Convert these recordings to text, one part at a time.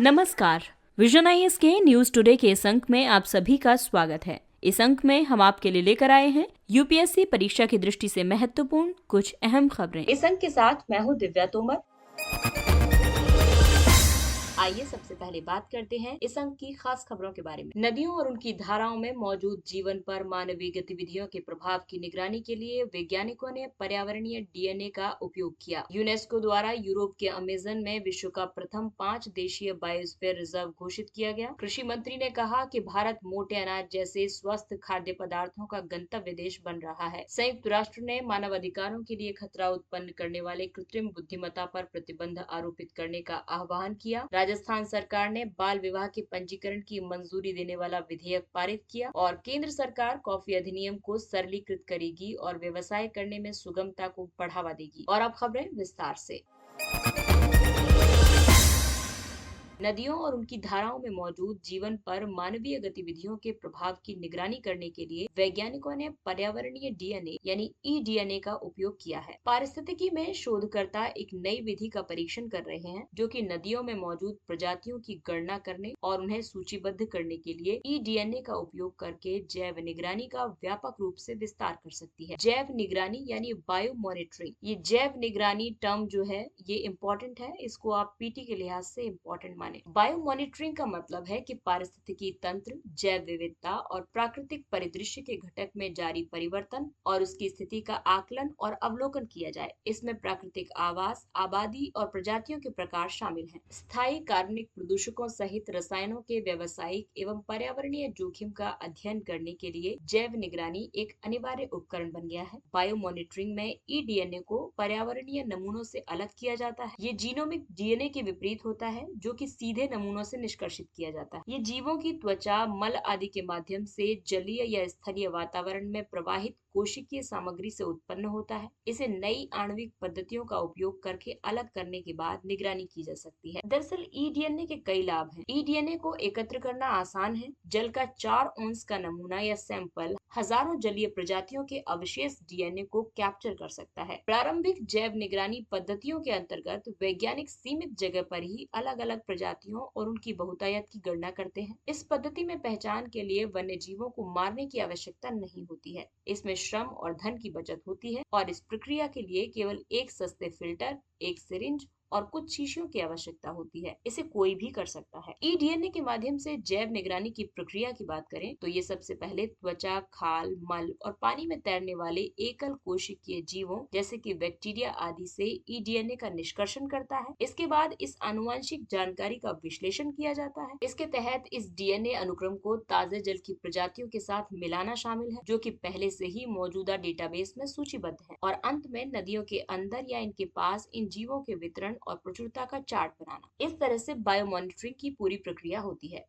नमस्कार। Vision IAS के news today के इस अंक में आप सभी का स्वागत है। इस अंक में हम आपके लिए लेकर आए हैं यूपीएससी परीक्षा की दृष्टि से महत्वपूर्ण कुछ अहम खबरें। इस अंक के साथ मैं हूं दिव्या तोमर। आइए सबसे पहले बात करते हैं इस अंक की खास खबरों के बारे में। नदियों और उनकी धाराओं में मौजूद जीवन पर मानवीय गतिविधियों के प्रभाव की निगरानी के लिए वैज्ञानिकों ने पर्यावरणीय डीएनए का उपयोग किया। यूनेस्को द्वारा यूरोप के अमेजन में विश्व का प्रथम 5 देशीय बायोस्फीयर रिजर्व घोषित किया गया। कृषि मंत्री ने कहा कि भारत मोटे अनाज जैसे स्वस्थ खाद्य पदार्थों का गंतव्य देश बन रहा है। संयुक्त राष्ट्र ने मानव अधिकारों के लिए खतरा उत्पन्न करने वाले कृत्रिम बुद्धिमत्ता पर प्रतिबंध आरोपित करने का आह्वान किया। राजस्थान सरकार ने बाल विवाह के पंजीकरण की मंजूरी देने वाला विधेयक पारित किया और केंद्र सरकार कॉफी अधिनियम को सरलीकृत करेगी और व्यवसाय करने में सुगमता को बढ़ावा देगी। और अब खबरें विस्तार से। नदियों और उनकी धाराओं में मौजूद जीवन पर मानवीय गतिविधियों के प्रभाव की निगरानी करने के लिए वैज्ञानिकों ने पर्यावरणीय डीएनए यानी ईडीएनए का उपयोग किया है। पारिस्थितिकी में शोधकर्ता एक नई विधि का परीक्षण कर रहे हैं जो कि नदियों में मौजूद प्रजातियों की गणना करने और उन्हें सूचीबद्ध करने के लिए ईडीएनए का उपयोग करके जैव निगरानी का व्यापक रूप से विस्तार कर सकती है। जैव निगरानी यानी बायो मॉनिटरिंग, ये जैव निगरानी टर्म जो है ये इम्पोर्टेंट है, इसको आप पीटी के लिहाज से इम्पोर्टेंट माने। बायो मॉनिटरिंग का मतलब है कि पारिस्थितिकी तंत्र, जैव विविधता और प्राकृतिक परिदृश्य के घटक में जारी परिवर्तन और उसकी स्थिति का आकलन और अवलोकन किया जाए। इसमें प्राकृतिक आवास, आबादी और प्रजातियों के प्रकार शामिल हैं। स्थायी कार्बनिक प्रदूषकों सहित रसायनों के व्यावसायिक एवं पर्यावरणीय जोखिम का अध्ययन करने के लिए जैव निगरानी एक अनिवार्य उपकरण बन गया है। बायो मॉनिटरिंग में ईडीएनए को पर्यावरणीय नमूनों से अलग किया जाता है। ये जीनोमिक डीएनए के विपरीत होता है जो कि सीधे नमूनों से निष्कर्षित किया जाता है। ये जीवों की त्वचा, मल आदि के माध्यम से जलीय या स्थलीय वातावरण में प्रवाहित कोशिकीय सामग्री से उत्पन्न होता है। इसे नई आणविक पद्धतियों का उपयोग करके अलग करने के बाद निगरानी की जा सकती है। दरअसल ईडीएनए के कई लाभ हैं। ईडीएनए को एकत्र करना आसान है। जल का 4 औंस का नमूना या सैंपल हजारों जलीय प्रजातियों के अवशेष डीएनए को कैप्चर कर सकता है। प्रारंभिक जैव निगरानी पद्धतियों के अंतर्गत वैज्ञानिक सीमित जगह पर ही अलग अलग प्रजातियों और उनकी बहुतायत की गणना करते हैं। इस पद्धति में पहचान के लिए वन्य जीवों को मारने की आवश्यकता नहीं होती है। इसमें श्रम और धन की बचत होती है और इस प्रक्रिया के लिए केवल एक सस्ते फिल्टर, एक सिरिंज और कुछ शीशियों की आवश्यकता होती है। इसे कोई भी कर सकता है। ईडीएनए के माध्यम से जैव निगरानी की प्रक्रिया की बात करें तो ये सबसे पहले त्वचा, खाल, मल और पानी में तैरने वाले एकल कोशिकीय जीवों जैसे कि बैक्टीरिया आदि से ईडीएनए का निष्कर्षण करता है। इसके बाद इस आनुवंशिक जानकारी का विश्लेषण किया जाता है। इसके तहत इस डीएनए अनुक्रम को ताजे जल की प्रजातियों के साथ मिलाना शामिल है जो कि पहले से ही मौजूदा डेटाबेस में सूचीबद्ध है। और अंत में नदियों के अंदर या इनके पास इन जीवों के वितरण और प्रचुरता का चार्ट बनाना। इस तरह से बायो मॉनिटरिंग की पूरी प्रक्रिया होती है।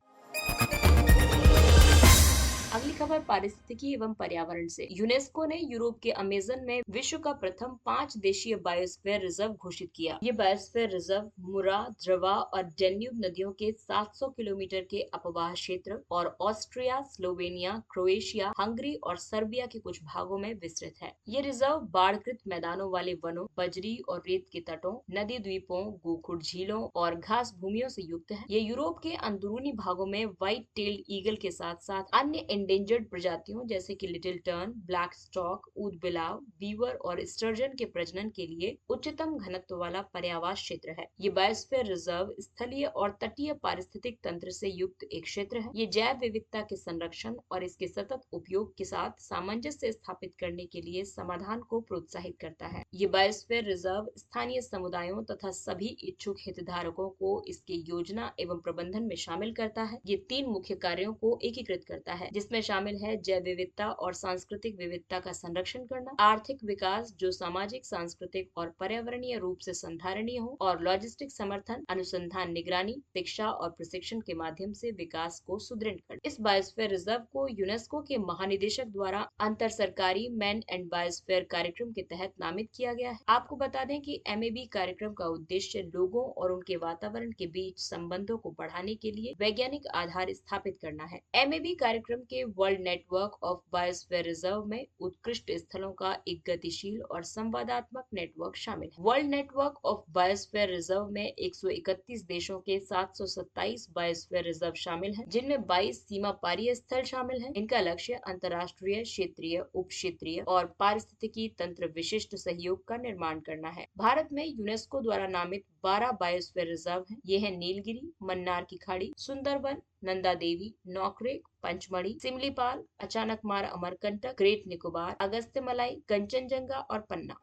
अगली खबर पारिस्थितिकी एवं पर्यावरण से। यूनेस्को ने यूरोप के अमेजन में विश्व का प्रथम 5 देशीय बायोस्फीयर रिजर्व घोषित किया। ये बायोस्फीयर रिजर्व मुरा, द्रवा और डेन्यूब नदियों के 700 किलोमीटर के अपवाह क्षेत्र और ऑस्ट्रिया, स्लोवेनिया, क्रोएशिया, हंगरी और सर्बिया के कुछ भागों में विस्तृत है। ये रिजर्व बाढ़कृत मैदानों वाले वनों, बजरी और रेत के तटों, नदी द्वीपों, गोखुर झीलों और घास भूमियों से युक्त है। ये यूरोप के अंदरूनी भागों में व्हाइट टेल्ड ईगल के साथ साथ अन्य एंडेंजर्ड प्रजातियों जैसे कि लिटिल टर्न, ब्लैक स्टॉक, ऊदबिलाव, बीवर और स्टर्जन के प्रजनन के लिए उच्चतम घनत्व वाला पर्यावास क्षेत्र है। ये बायोस्फीयर रिजर्व स्थलीय और तटीय पारिस्थितिक तंत्र से युक्त एक क्षेत्र है। ये जैव विविधता के संरक्षण और इसके सतत उपयोग के साथ सामंजस्य स्थापित करने के लिए समाधान को प्रोत्साहित करता है। ये बायोस्फीयर रिजर्व स्थानीय समुदायों तथा सभी इच्छुक हितधारकों को इसके योजना एवं प्रबंधन में शामिल करता है। ये 3 मुख्य कार्यों को एकीकृत करता है जिसमें शामिल है जैव विविधता और सांस्कृतिक विविधता का संरक्षण करना, आर्थिक विकास जो सामाजिक, सांस्कृतिक और पर्यावरणीय रूप से संधारणीय हो, और लॉजिस्टिक समर्थन, अनुसंधान, निगरानी, शिक्षा और प्रशिक्षण के माध्यम से विकास को सुदृढ़ करना। इस बायोस्फीयर रिजर्व को यूनेस्को के महानिदेशक द्वारा अंतर सरकारी मैन एंड बायोस्फीयर कार्यक्रम के तहत नामित किया गया है। आपको बता दें कि एमएबी कार्यक्रम का उद्देश्य लोगों और उनके वातावरण के बीच संबंधों को बढ़ाने के लिए वैज्ञानिक आधार स्थापित करना है। एमएबी कार्यक्रम के के world network of biosphere reserve में उत्कृष्ट स्थलों का एक गतिशील और संवादात्मक नेटवर्क शामिल है। World network of biosphere reserve में 131 देशों के 727 बायोस्फीयर रिजर्व शामिल हैं, जिनमें 22 सीमा पारीय स्थल शामिल हैं। इनका लक्ष्य अंतर्राष्ट्रीय, क्षेत्रीय, उप क्षेत्रीय और पारिस्थितिकी तंत्र विशिष्ट सहयोग का निर्माण करना है। भारत में यूनेस्को द्वारा नामित 12 बायोस्फीयर रिजर्व हैं। ये हैं नीलगिरी, मन्नार की खाड़ी, सुंदरबन, नंदा देवी, नौकरेक, पंचमढ़ी, सिमलीपाल, अचानकमार अमरकंटक, ग्रेट निकोबार, अगस्त्यमलाई, कंचनजंगा और पन्ना।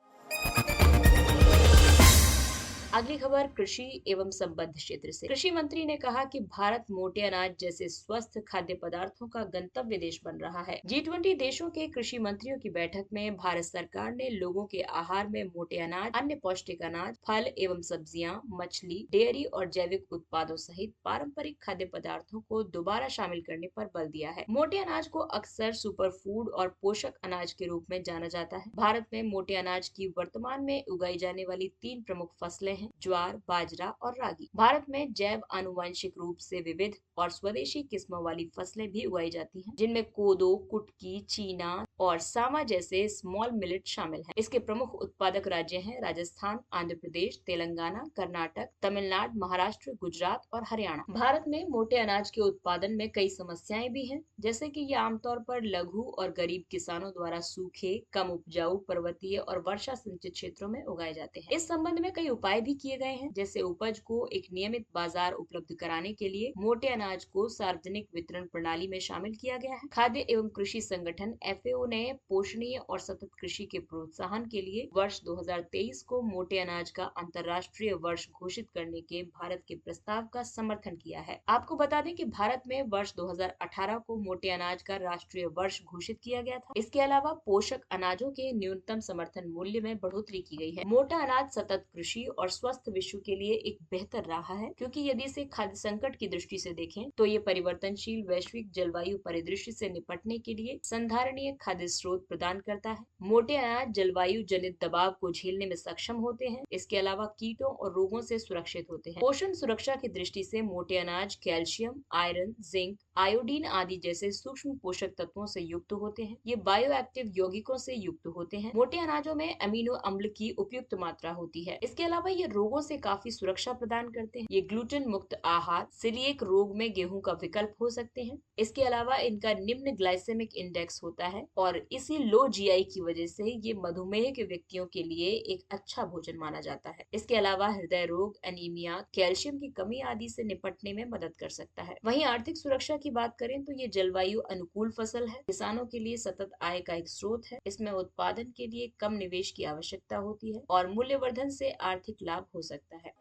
अगली खबर कृषि एवं संबद्ध क्षेत्र से। कृषि मंत्री ने कहा कि भारत मोटे अनाज जैसे स्वस्थ खाद्य पदार्थों का गंतव्य देश बन रहा है। G20 देशों के कृषि मंत्रियों की बैठक में भारत सरकार ने लोगों के आहार में मोटे अनाज, अन्य पौष्टिक अनाज, फल एवं सब्जियां, मछली, डेयरी और जैविक उत्पादों सहित पारंपरिक खाद्य पदार्थों को दोबारा शामिल करने पर बल दिया है। मोटे अनाज को अक्सर सुपर फूड और पोषक अनाज के रूप में जाना जाता है। भारत में मोटे अनाज की वर्तमान में उगाई जाने वाली 3 प्रमुख फसलें हैं: ज्वार, बाजरा और रागी। भारत में जैव आनुवंशिक रूप से विविध और स्वदेशी किस्मों वाली फसलें भी उगाई जाती हैं, जिनमें कोदो, कुटकी, चीना और सावा जैसे स्मॉल मिलेट शामिल हैं। इसके प्रमुख उत्पादक राज्य हैं राजस्थान, आंध्र प्रदेश, तेलंगाना, कर्नाटक, तमिलनाडु, महाराष्ट्र, गुजरात और हरियाणा। भारत में मोटे अनाज के उत्पादन में कई समस्याएं भी हैं, जैसे कि ये आमतौर पर लघु और गरीब किसानों द्वारा सूखे, कम उपजाऊ, पर्वतीय और वर्षा सिंचित क्षेत्रों में उगाए जाते हैं। इस संबंध में कई उपाय भी किए गए हैं, जैसे उपज को एक नियमित बाजार उपलब्ध कराने के लिए मोटे अनाज को सार्वजनिक वितरण प्रणाली में शामिल किया गया है। खाद्य एवं कृषि संगठन FAO ने पोषणीय और सतत कृषि के प्रोत्साहन के लिए वर्ष 2023 को मोटे अनाज का अंतर्राष्ट्रीय वर्ष घोषित करने के भारत के प्रस्ताव का समर्थन किया है। आपको बता दें कि भारत में वर्ष 2018 को मोटे अनाज का राष्ट्रीय वर्ष घोषित किया गया था। इसके अलावा पोषक अनाजों के न्यूनतम समर्थन मूल्य में बढ़ोतरी की गई है। मोटा अनाज सतत कृषि और स्वस्थ विश्व के लिए एक बेहतर राह है, क्योंकि यदि इसे खाद्य संकट की दृष्टि से देखें तो ये परिवर्तनशील वैश्विक जलवायु परिदृश्य से निपटने के लिए संधारणीय खाद्य स्रोत प्रदान करता है। मोटे अनाज जलवायु जनित दबाव को झेलने में सक्षम होते हैं। इसके अलावा कीटों और रोगों से सुरक्षित होते हैं। पोषण सुरक्षा की दृष्टि से मोटे अनाज कैल्शियम, आयरन, जिंक, आयोडीन आदि जैसे सूक्ष्म पोषक तत्वों से युक्त होते हैं। ये बायो एक्टिव यौगिकों से युक्त होते हैं। मोटे अनाजों में अमीनो अम्ल की उपयुक्त मात्रा होती है। इसके अलावा ये रोगों से काफी सुरक्षा प्रदान करते हैं। ये ग्लूटेन मुक्त आहार, सिलिएक रोग में गेहूं का विकल्प हो सकते हैं। इसके अलावा इनका निम्न ग्लाइसेमिक इंडेक्स होता है और इसी लो GI की वजह से ये मधुमेह के व्यक्तियों के लिए एक अच्छा भोजन माना जाता है। इसके अलावा हृदय रोग, एनीमिया, कैल्शियम की कमी आदि से निपटने में मदद कर सकता है। वहीं आर्थिक सुरक्षा की बात करें तो ये जलवायु अनुकूल फसल है, किसानों के लिए सतत आय का एक स्रोत है। इसमें उत्पादन के लिए कम निवेश की आवश्यकता होती है और मूल्यवर्धन से आर्थिक लाभ हो सकता है।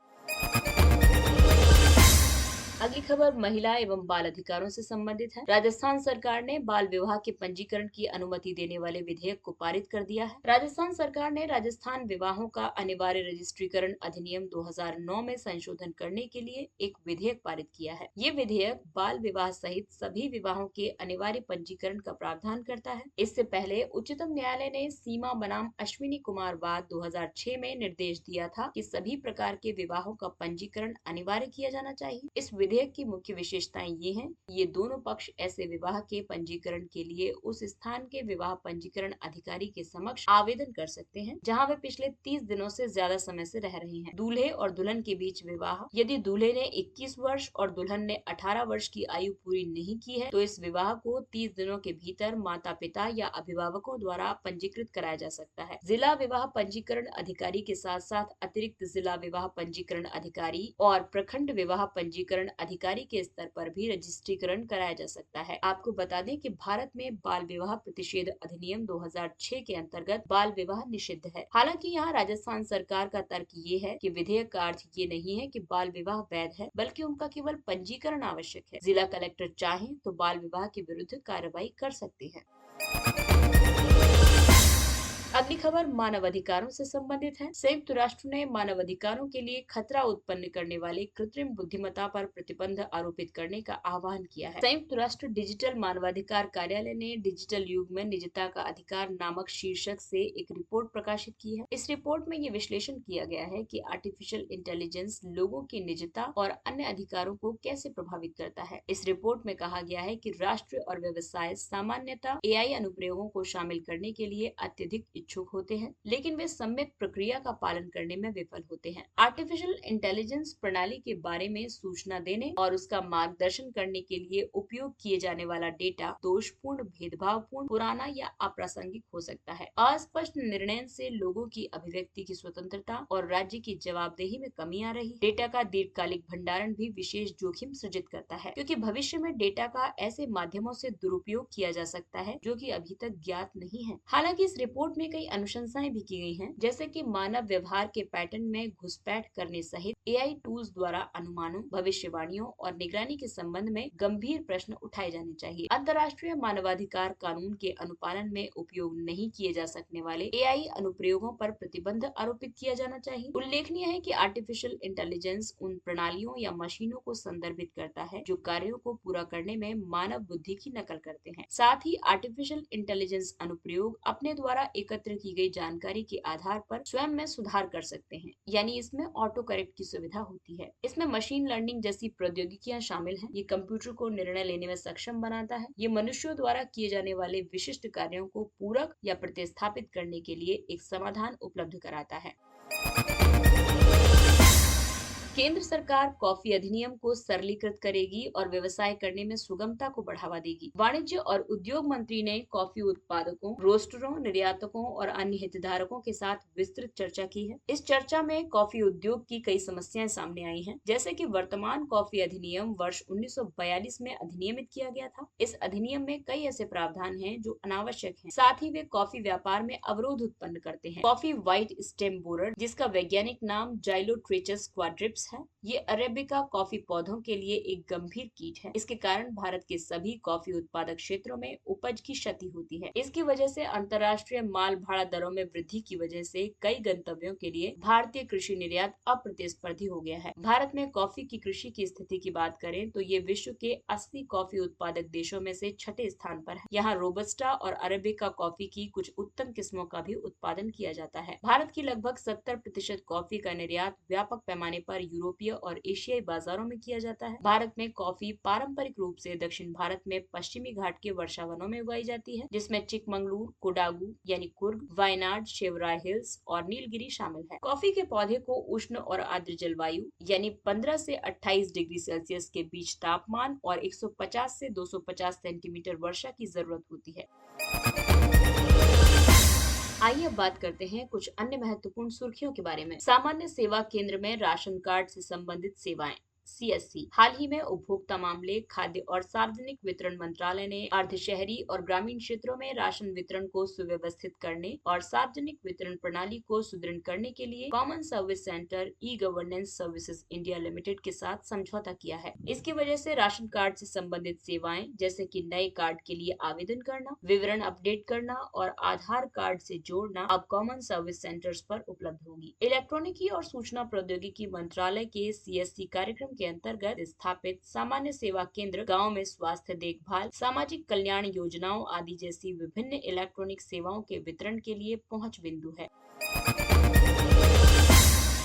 अगली खबर महिला एवं बाल अधिकारों से संबंधित है। राजस्थान सरकार ने बाल विवाह के पंजीकरण की अनुमति देने वाले विधेयक को पारित कर दिया है। राजस्थान सरकार ने राजस्थान विवाहों का अनिवार्य रजिस्ट्रीकरण अधिनियम 2009 में संशोधन करने के लिए एक विधेयक पारित किया है। ये विधेयक बाल विवाह सहित सभी विवाहों के अनिवार्य पंजीकरण का प्रावधान करता है। इससे पहले उच्चतम न्यायालय ने सीमा बनाम अश्विनी कुमार वाद 2006 में निर्देश दिया था कि सभी प्रकार के विवाहों का पंजीकरण अनिवार्य किया जाना चाहिए। इस विधेयक की मुख्य विशेषताएं ये हैं, ये दोनों पक्ष ऐसे विवाह के पंजीकरण के लिए उस स्थान के विवाह पंजीकरण अधिकारी के समक्ष आवेदन कर सकते हैं जहां वे पिछले 30 दिनों से ज्यादा समय से रह रहे हैं। दूल्हे और दुल्हन के बीच विवाह, यदि दूल्हे ने 21 वर्ष और दुल्हन ने 18 वर्ष की आयु पूरी नहीं की है तो इस विवाह को 30 दिनों के भीतर माता पिता या अभिभावकों द्वारा पंजीकृत कराया जा सकता है। जिला विवाह पंजीकरण अधिकारी के साथ साथ अतिरिक्त जिला विवाह पंजीकरण अधिकारी और प्रखंड विवाह पंजीकरण अधिकारी के स्तर पर भी रजिस्ट्रीकरण कराया जा सकता है। आपको बता दें कि भारत में बाल विवाह प्रतिषेध अधिनियम 2006 के अंतर्गत बाल विवाह निषिद्ध है। हालांकि यहाँ राजस्थान सरकार का तर्क ये है कि विधेयक का अर्थ ये नहीं है कि बाल विवाह वैध है, बल्कि उनका केवल पंजीकरण आवश्यक है। जिला कलेक्टर चाहें तो बाल विवाह के विरुद्ध कार्रवाई कर सकते हैं। अगली खबर मानव अधिकारों से संबंधित है। संयुक्त राष्ट्र ने मानव अधिकारों के लिए खतरा उत्पन्न करने वाले कृत्रिम बुद्धिमत्ता पर प्रतिबंध आरोपित करने का आह्वान किया है। संयुक्त राष्ट्र डिजिटल मानवाधिकार कार्यालय ने डिजिटल युग में निजता का अधिकार नामक शीर्षक से एक रिपोर्ट प्रकाशित की है। इस रिपोर्ट में ये विश्लेषण किया गया है कि आर्टिफिशियल इंटेलिजेंस लोगों की निजता और अन्य अधिकारों को कैसे प्रभावित करता है। इस रिपोर्ट में कहा गया है कि राष्ट्र और व्यवसाय सामान्यतः एआई अनुप्रयोगों को शामिल करने के लिए अत्यधिक इच्छुक होते हैं, लेकिन वे सम्यक प्रक्रिया का पालन करने में विफल होते हैं। आर्टिफिशियल इंटेलिजेंस प्रणाली के बारे में सूचना देने और उसका मार्गदर्शन करने के लिए उपयोग किए जाने वाला डेटा दोषपूर्ण, भेदभावपूर्ण, पुराना या अप्रासंगिक हो सकता है। अस्पष्ट निर्णय से लोगों की अभिव्यक्ति की स्वतंत्रता और राज्य की जवाबदेही में कमी आ रही। डेटा का दीर्घकालिक भंडारण भी विशेष जोखिम सृजित करता है, क्योंकि भविष्य में डेटा का ऐसे माध्यमों से दुरुपयोग किया जा सकता है जो कि अभी तक ज्ञात नहीं है। हालांकि इस रिपोर्ट में कई अनुशंसाएं भी की गई हैं, जैसे कि मानव व्यवहार के पैटर्न में घुसपैठ करने सहित एआई टूल्स द्वारा अनुमानों, भविष्यवाणियों और निगरानी के संबंध में गंभीर प्रश्न उठाए जाने चाहिए। अंतर्राष्ट्रीय मानवाधिकार कानून के अनुपालन में उपयोग नहीं किए जा सकने वाले एआई अनुप्रयोगों पर प्रतिबंध आरोपित किया जाना चाहिए। उल्लेखनीय है कि आर्टिफिशियल इंटेलिजेंस उन प्रणालियों या मशीनों को संदर्भित करता है जो कार्यों को पूरा करने में मानव बुद्धि की नकल करते हैं। साथ ही आर्टिफिशियल इंटेलिजेंस अनुप्रयोग अपने द्वारा एकत्र की गई जानकारी के आधार पर स्वयं में सुधार कर सकते हैं, यानी इसमें ऑटो करेक्ट की सुविधा होती है। इसमें मशीन लर्निंग जैसी प्रौद्योगिकियां शामिल हैं। ये कंप्यूटर को निर्णय लेने में सक्षम बनाता है। ये मनुष्यों द्वारा किए जाने वाले विशिष्ट कार्यों को पूरक या प्रतिस्थापित करने के लिए एक समाधान उपलब्ध कराता है। केंद्र सरकार कॉफी अधिनियम को सरलीकृत करेगी और व्यवसाय करने में सुगमता को बढ़ावा देगी। वाणिज्य और उद्योग मंत्री ने कॉफी उत्पादकों, रोस्टरों, निर्यातकों और अन्य हितधारकों के साथ विस्तृत चर्चा की है। इस चर्चा में कॉफी उद्योग की कई समस्याएं सामने आई हैं, जैसे कि वर्तमान कॉफी अधिनियम वर्ष 1942 में अधिनियमित किया गया था। इस अधिनियम में कई ऐसे प्रावधान हैं जो अनावश्यक हैं। साथ ही वे कॉफी व्यापार में अवरोध उत्पन्न करते हैं। कॉफी व्हाइट स्टेम बोरर, जिसका वैज्ञानिक नाम जाइलोट्रिचस क्वाड्रिप्स है, ये अरेबिका कॉफी पौधों के लिए एक गंभीर कीट है। इसके कारण भारत के सभी कॉफी उत्पादक क्षेत्रों में उपज की क्षति होती है। इसकी वजह से अंतर्राष्ट्रीय माल भाड़ा दरों में वृद्धि की वजह से कई गंतव्यों के लिए भारतीय कृषि निर्यात अप्रतिस्पर्धी हो गया है। भारत में कॉफी की कृषि की स्थिति की बात करें तो ये विश्व के 80 कॉफी उत्पादक देशों में से छठे स्थान पर है। यहाँ रोबस्टा और अरेबिका कॉफी की कुछ उत्तम किस्मों का भी उत्पादन किया जाता है। भारत की लगभग 70% कॉफी का निर्यात व्यापक पैमाने पर यूरोपीय और एशियाई बाजारों में किया जाता है। भारत में कॉफी पारंपरिक रूप से दक्षिण भारत में पश्चिमी घाट के वर्षावनों में उगाई जाती है, जिसमें चिकमंगलूर, कोडागू यानी कुर्ग, वायनाड, शेवराय हिल्स और नीलगिरी शामिल है। कॉफी के पौधे को उष्ण और आर्द्र जलवायु यानी 15 से 28 डिग्री सेल्सियस के बीच तापमान और 150 से 250 सेंटीमीटर वर्षा की जरूरत होती है। आइए अब बात करते हैं कुछ अन्य महत्वपूर्ण सुर्खियों के बारे में। सामान्य सेवा केंद्र में राशन कार्ड से संबंधित सेवाएं CSC। हाल ही में उपभोक्ता मामले, खाद्य और सार्वजनिक वितरण मंत्रालय ने अर्ध शहरी और ग्रामीण क्षेत्रों में राशन वितरण को सुव्यवस्थित करने और सार्वजनिक वितरण प्रणाली को सुदृढ़ करने के लिए common service centre e-governance services India limited के साथ समझौता किया है। इसकी वजह से राशन कार्ड से संबंधित सेवाएं जैसे कि नए कार्ड के लिए आवेदन करना, विवरण अपडेट करना और आधार कार्ड से जोड़ना अब कॉमन सर्विस सेंटर्स पर उपलब्ध होगी। इलेक्ट्रॉनिकी और सूचना प्रौद्योगिकी मंत्रालय के CSC कार्यक्रम के अंतर्गत स्थापित सामान्य सेवा केंद्र गांव में स्वास्थ्य देखभाल, सामाजिक कल्याण योजनाओं आदि जैसी विभिन्न इलेक्ट्रॉनिक सेवाओं के वितरण के लिए पहुंच बिंदु है।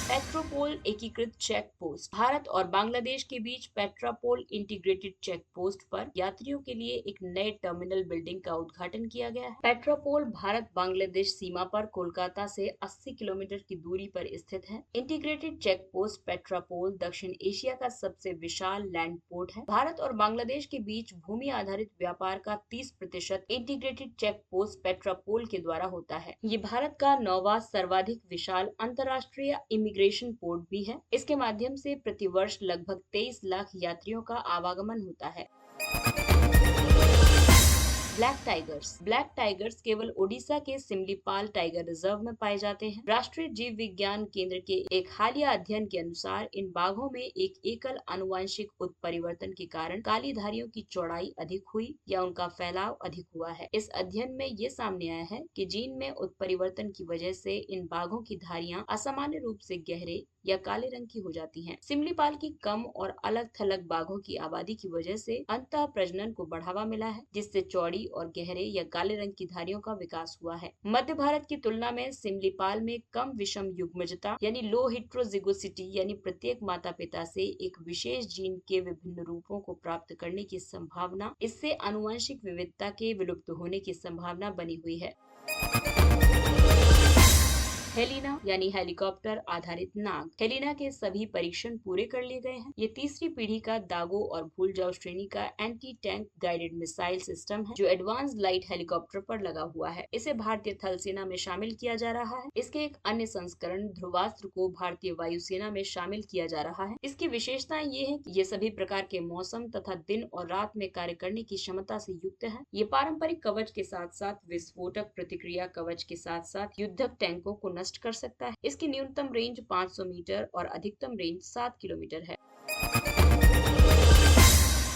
पेट्रोपोल एकीकृत चेक पोस्ट। भारत और बांग्लादेश के बीच पेट्रापोल इंटीग्रेटेड चेक पोस्ट पर यात्रियों के लिए एक नए टर्मिनल बिल्डिंग का उद्घाटन किया गया है। पेट्रापोल भारत बांग्लादेश सीमा पर कोलकाता से 80 किलोमीटर की दूरी पर स्थित है। इंटीग्रेटेड चेक पोस्ट पेट्रापोल दक्षिण एशिया का सबसे विशाल लैंड पोर्ट है। भारत और बांग्लादेश के बीच भूमि आधारित व्यापार का 30% इंटीग्रेटेड चेक पोस्ट पेट्रापोल के द्वारा होता है। ये भारत का 9वां सर्वाधिक विशाल अंतर्राष्ट्रीय इमिग्रेशन पोर्ट भी है। इसके माध्यम से प्रतिवर्ष लगभग 23 लाख यात्रियों का आवागमन होता है। ब्लैक टाइगर्स केवल ओडिशा के सिमलीपाल टाइगर रिजर्व में पाए जाते हैं। राष्ट्रीय जीव विज्ञान केंद्र के एक हालिया अध्ययन के अनुसार इन बाघों में एक एकल आनुवंशिक उत्परिवर्तन के कारण काली धारियों की चौड़ाई अधिक हुई या उनका फैलाव अधिक हुआ है। इस अध्ययन में ये सामने आया है कि जीन में उत्परिवर्तन की वजह से इन बाघों की धारियां असामान्य रूप से गहरे या काले रंग की हो जाती हैं। सिमलीपाल की कम और अलग थलग बाघों की आबादी की वजह से अंतः प्रजनन को बढ़ावा मिला है, जिससे चौड़ी और गहरे या काले रंग की धारियों का विकास हुआ है। मध्य भारत की तुलना में सिमलीपाल में कम विषम युग्मजता यानी लो हेट्रोजिगोसिटी यानी प्रत्येक माता पिता से एक विशेष जीन के विभिन्न रूपों को प्राप्त करने की संभावना, इससे आनुवंशिक विविधता के विलुप्त होने की संभावना बनी हुई है। हेलिना यानी हेलीकॉप्टर आधारित नाग। हेलिना के सभी परीक्षण पूरे कर लिए गए हैं। ये तीसरी पीढ़ी का दागो और भूल जाओ श्रेणी का anti tank guided missile system है, जो एडवांस लाइट हेलीकॉप्टर पर लगा हुआ है। इसे भारतीय थल सेना में शामिल किया जा रहा है। इसके एक अन्य संस्करण ध्रुवास्त्र को भारतीय वायुसेना में शामिल किया जा रहा है। इसकी विशेषताएं ये है कि ये सभी प्रकार के मौसम तथा दिन और रात में कार्य करने की क्षमता से युक्त है। ये पारंपरिक कवच के साथ साथ विस्फोटक प्रतिक्रिया कवच के साथ साथ युद्धक टैंकों को नष्ट कर सकता है। इसकी न्यूनतम रेंज 500 मीटर और अधिकतम रेंज 7 किलोमीटर है।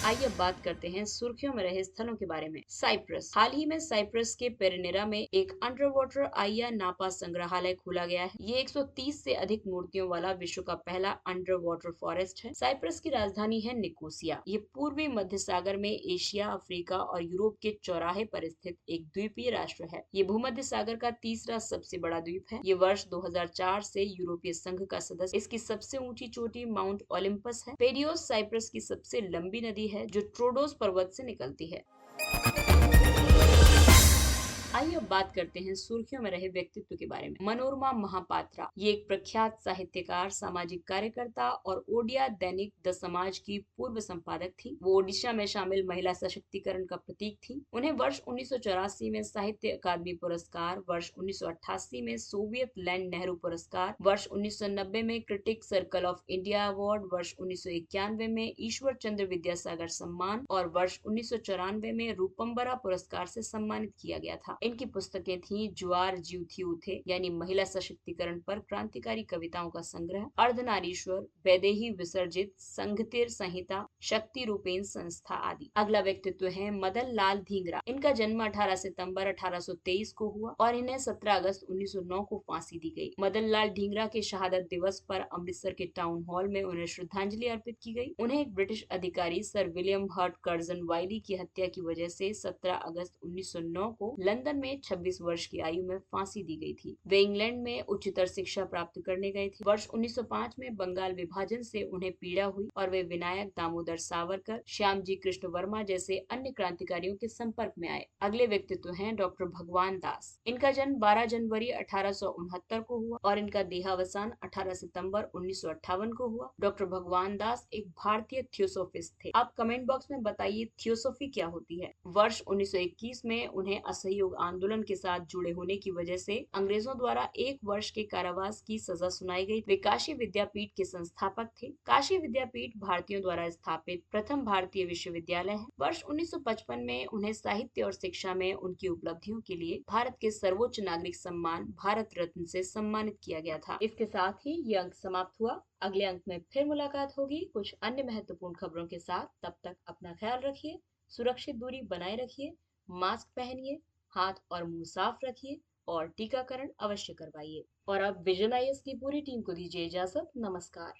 आइए अब बात करते हैं सुर्खियों में रहे स्थलों के बारे में। साइप्रस। हाल ही में साइप्रस के पेरिनेरा में एक अंडर वाटर आइया नापा संग्रहालय खोला गया है। ये 130 से अधिक मूर्तियों वाला विश्व का पहला अंडर वाटर फॉरेस्ट है। साइप्रस की राजधानी है निकोसिया। ये पूर्वी मध्य सागर में एशिया, अफ्रीका और यूरोप के चौराहे पर स्थित एक द्वीपीय राष्ट्र है। ये भूमध्य सागर का तीसरा सबसे बड़ा द्वीप है। ये वर्ष 2004 से यूरोपीय संघ का सदस्य। इसकी सबसे ऊंची चोटी माउंट ओलिम्पस है। पेरियोस साइप्रस की सबसे लंबी नदी है, जो ट्रोडोस पर्वत से निकलती है। आइए अब बात करते हैं सुर्खियों में रहे व्यक्तित्व के बारे में। मनोरमा महापात्रा। ये एक प्रख्यात साहित्यकार, सामाजिक कार्यकर्ता और ओडिया दैनिक द समाज की पूर्व संपादक थी। वो ओडिशा में शामिल महिला सशक्तिकरण का प्रतीक थी। उन्हें वर्ष 1984 में साहित्य अकादमी पुरस्कार, वर्ष 1988 में सोवियत लैंड नेहरू पुरस्कार, वर्ष 1990 में critic circle of India award, वर्ष 1991 में ईश्वर चंद्र विद्यासागर सम्मान और वर्ष 1994 में रूपम्बरा पुरस्कार से सम्मानित किया गया था। इनकी पुस्तकें थी ज्वार जीव थी उठे यानी महिला सशक्तिकरण पर क्रांतिकारी कविताओं का संग्रह, अर्धनारीश्वर, वैदेही विसर्जित, संघतिर संहिता, शक्ति रूपेण संस्था आदि। अगला व्यक्तित्व है मदन लाल धींगरा। इनका जन्म 18 सितंबर 1823 को हुआ और इन्हें 17 अगस्त 1909 को फांसी दी गई। मदन लाल धींगरा के शहादत दिवस पर अमृतसर के टाउन हॉल में उन्हें श्रद्धांजलि अर्पित की गई। उन्हें एक ब्रिटिश अधिकारी सर विलियम हर्ट कर्जन वाइली की हत्या की वजह से 17 अगस्त 1909 को लंदन में 26 वर्ष की आयु में फांसी दी गई थी। वे इंग्लैंड में उच्चतर शिक्षा प्राप्त करने गए थे। वर्ष 1905 में बंगाल विभाजन से उन्हें पीड़ा हुई और वे विनायक दामोदर सावरकर, श्यामजी कृष्ण वर्मा जैसे अन्य क्रांतिकारियों के संपर्क में आए। अगले व्यक्तित्व हैं डॉक्टर भगवान दास। इनका जन्म 12 जनवरी 1869 को हुआ और इनका देहावसान 18 सितंबर 1958 को हुआ। डॉक्टर भगवान दास एक भारतीय थियोसोफिस्ट थे। आप कमेंट बॉक्स में बताइए थियोसोफी क्या होती है। वर्ष 1921 में उन्हें असहयोग आंदोलन के साथ जुड़े होने की वजह से अंग्रेजों द्वारा 1 वर्ष के कारावास की सजा सुनाई गई। वे काशी विद्यापीठ के संस्थापक थे। काशी विद्यापीठ भारतीयों द्वारा स्थापित प्रथम भारतीय विश्वविद्यालय है। वर्ष 1955 में उन्हें साहित्य और शिक्षा में उनकी उपलब्धियों के लिए भारत के सर्वोच्च नागरिक सम्मान भारत रत्न से सम्मानित किया गया था। इसके साथ ही ये अंक समाप्त हुआ। अगले अंक में फिर मुलाकात होगी कुछ अन्य महत्वपूर्ण खबरों के साथ। तब तक अपना ख्याल रखिए, सुरक्षित दूरी बनाए रखिए, मास्क पहनिए, हाथ और मुंह साफ रखिए और टीकाकरण अवश्य करवाइए। और अब विजन आईएएस की पूरी टीम को दीजिए इजाजत। नमस्कार।